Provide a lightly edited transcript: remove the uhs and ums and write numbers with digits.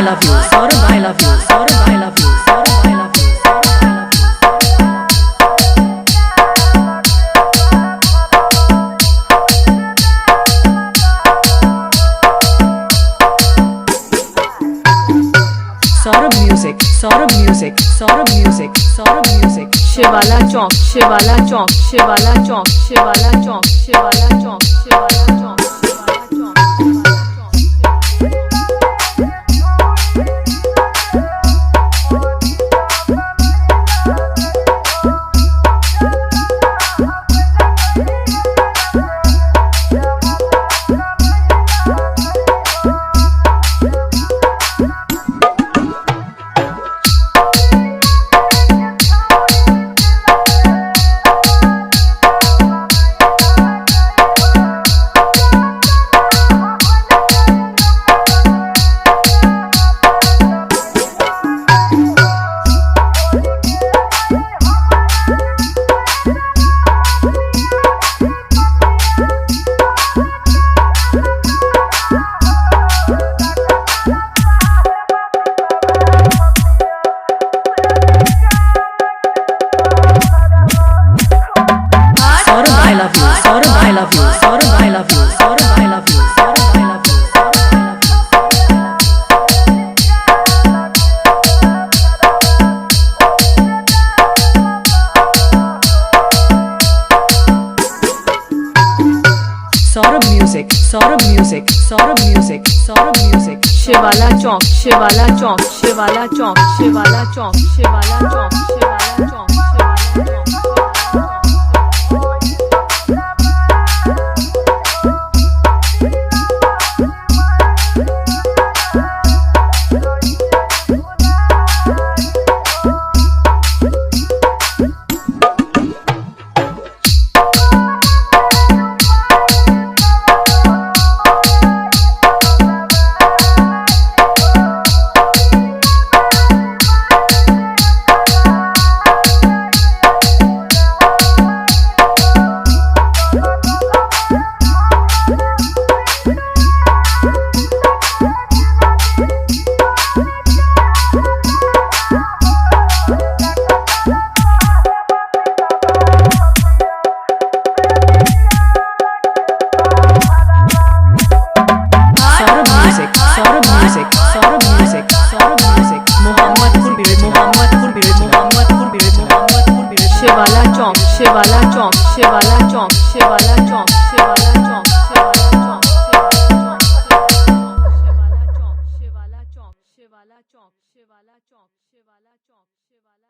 love you. Saurabh, I love you. Saurabh, I love you. Saurabh, I love you. Saurabh music, Saurabh music, Saurabh music, Saurabh music. Shivala Chowk, Shivala Chowk, Shivala Chowk, Shivala Chowk, Shivala Chowk, Shivala Chowk, Shivala Chowk. I love you. Saurabh, I love you. Saurabh, I love you. Saurabh, I love you. Saurabh, I love you. Saurabh music, Saurabh music, Saurabh music, Saurabh music. Shivala Chowk, Shivala Chowk, Shivala Chowk, Shivala Chowk, Shivala Chowk, Shivala Chowk, Shivala Chowk. Saurabh music, Saurabh music, Saurabh music. Mohammadpur Village, Mohammadpur Village, Mohammadpur Village, Mohammadpur Village. Shivala Chowk, Shivala Chowk, Shivala Chowk, Shivala Chowk, Shivala Chowk, Shivala Chowk, Shivala Chowk, Shivala Chowk, Shivala Chowk, Shivala Chowk, Shivala Chowk, Shivala Chowk, Shivala Chowk, Shivala